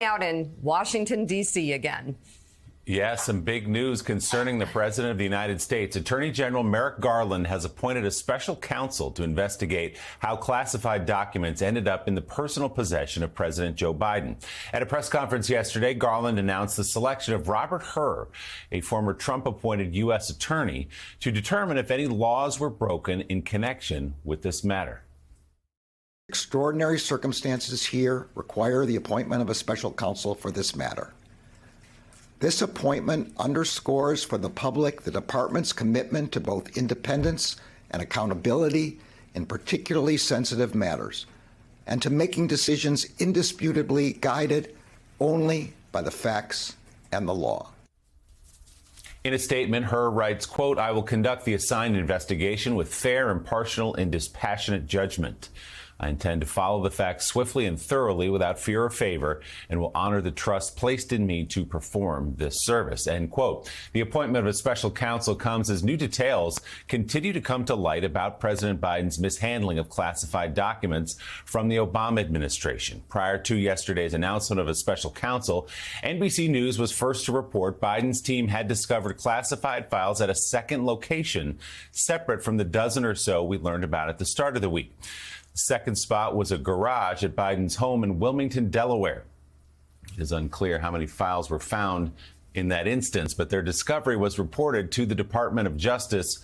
Out in Washington, D.C. again. Yeah, some big news concerning the President of the United States. Attorney General Merrick Garland has appointed a special counsel to investigate how classified documents ended up in the personal possession of President Joe Biden. At a press conference yesterday, Garland announced the selection of Robert Hur, a former Trump-appointed U.S. attorney, to determine if any laws were broken in connection with this matter. Extraordinary circumstances here require the appointment of a special counsel for this matter. This appointment underscores for the public the department's commitment to both independence and accountability in particularly sensitive matters, and to making decisions indisputably guided only by the facts and the law. In a statement, Hur writes, quote, "I will conduct the assigned investigation with fair, impartial, and dispassionate judgment. I intend to follow the facts swiftly and thoroughly without fear or favor, and will honor the trust placed in me to perform this service," end quote. The appointment of a special counsel comes as new details continue to come to light about President Biden's mishandling of classified documents from the Obama administration. Prior to yesterday's announcement of a special counsel, NBC News was first to report Biden's team had discovered classified files at a second location, separate from the dozen or so we learned about at the start of the week. The second spot was a garage at Biden's home in Wilmington, Delaware. It is unclear how many files were found in that instance, but their discovery was reported to the Department of Justice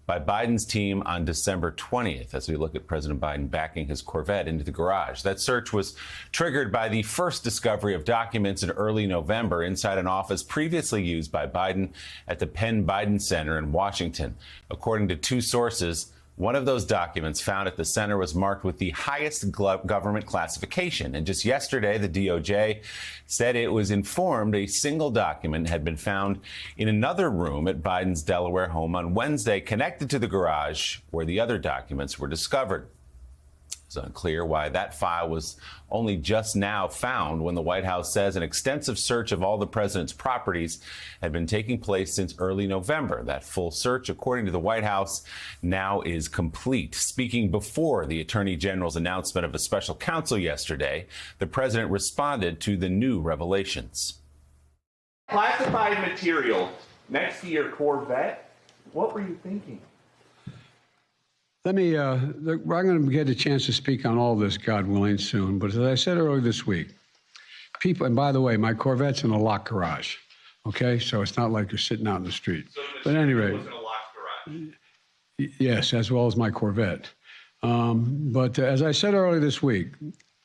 by Biden's team on December 20th, as we look at President Biden backing his Corvette into the garage. That search was triggered by the first discovery of documents in early November inside an office previously used by Biden at the Penn Biden Center in Washington. According to two sources, one of those documents found at the center was marked with the highest government classification. And just yesterday, the DOJ said it was informed a single document had been found in another room at Biden's Delaware home on Wednesday, connected to the garage where the other documents were discovered. It's unclear why that file was only just now found when the White House says an extensive search of all the president's properties had been taking place since early November. That full search, according to the White House, now is complete. Speaking before the Attorney General's announcement of a special counsel yesterday, the president responded to the new revelations. Classified material next to your Corvette? What were you thinking? I'm going to get a chance to speak on all this, God willing, soon. But as I said earlier this week, people, and by the way, my Corvette's in a locked garage, okay? So it's not like you're sitting out in the street. So but anyway, was in a locked garage. Yes, as well as my Corvette. But as I said earlier this week,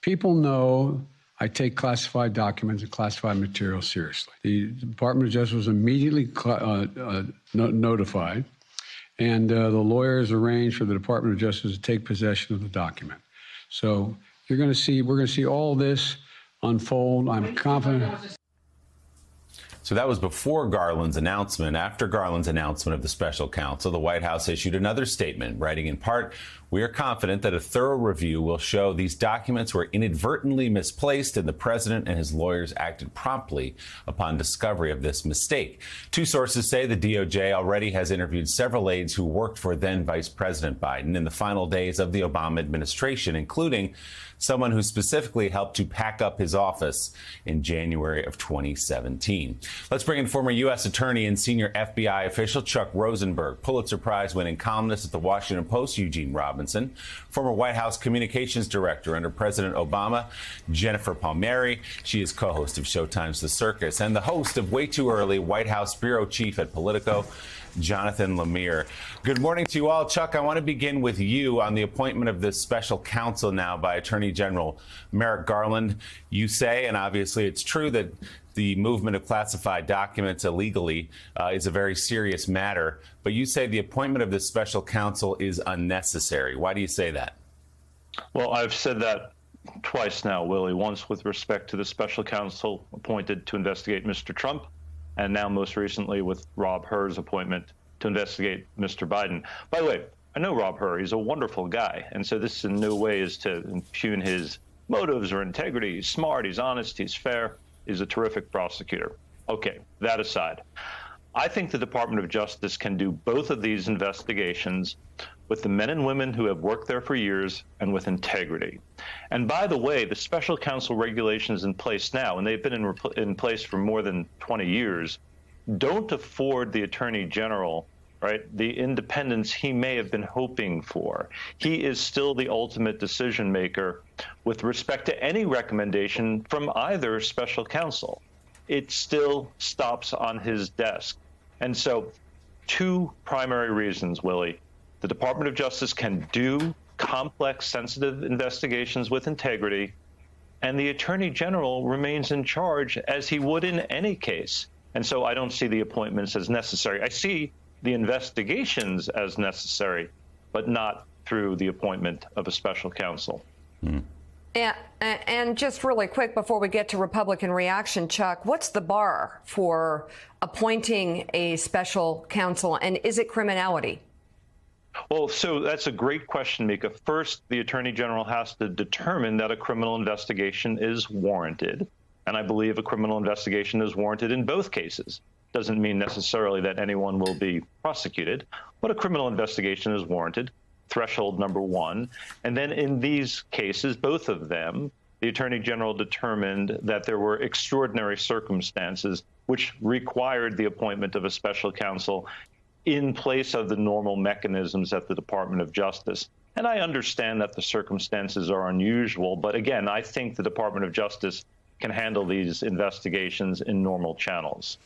people know I take classified documents and classified material seriously. The Department of Justice was immediately notified. And the lawyers arranged for the Department of Justice to take possession of the document. So we're going to see all this unfold. I'm confident. So that was before Garland's announcement. After Garland's announcement of the special counsel, the White House issued another statement, writing in part, "We are confident that a thorough review will show these documents were inadvertently misplaced and the president and his lawyers acted promptly upon discovery of this mistake." Two sources say the DOJ already has interviewed several aides who worked for then Vice President Biden in the final days of the Obama administration, including someone who specifically helped to pack up his office in January of 2017. Let's bring in former U.S. Attorney and senior FBI official Chuck Rosenberg, Pulitzer Prize-winning columnist at the Washington Post, Eugene Robinson, former White House Communications Director under President Obama, Jennifer Palmieri. She is co-host of Showtime's The Circus and the host of Way Too Early, White House Bureau Chief at Politico, Jonathan Lemire. Good morning to you all. Chuck, I want to begin with you on the appointment of this special counsel now by Attorney General Merrick Garland. You say, and obviously it's true, that the movement of classified documents illegally is a very serious matter, but you say the appointment of this special counsel is unnecessary. Why do you say that? Well, I've said that twice now, Willie, once with respect to the special counsel appointed to investigate Mr. Trump, and now most recently with Rob Hur's appointment to investigate Mr. Biden. By the way, I know Rob Hur. He's a wonderful guy, and so this in no way is to impugn his motives or integrity. He's smart, he's honest, he's fair, he's a terrific prosecutor. Okay, that aside, I think the Department of Justice can do both of these investigations with the men and women who have worked there for years and with integrity. And by the way, the special counsel regulations in place now, and they've been in place for more than 20 years, don't afford the Attorney General, right, the independence he may have been hoping for. He is still the ultimate decision maker with respect to any recommendation from either special counsel. It still stops on his desk. And so, two primary reasons, Willie. The Department of Justice can do complex, sensitive investigations with integrity, and the Attorney General remains in charge as he would in any case. And so I don't see the appointments as necessary. I see the investigations as necessary, but not through the appointment of a special counsel. And just really quick before we get to Republican reaction, Chuck, what's the bar for appointing a special counsel, and is it criminality? Well, so that's a great question, Mika. First, the Attorney General has to determine that a criminal investigation is warranted. And I believe a criminal investigation is warranted in both cases. Doesn't mean necessarily that anyone will be prosecuted, but a criminal investigation is warranted. Threshold number one. And then in these cases, both of them, the Attorney General determined that there were extraordinary circumstances which required the appointment of a special counsel in place of the normal mechanisms at the Department of Justice. And I understand that the circumstances are unusual, but again, I think the Department of Justice can handle these investigations in normal channels.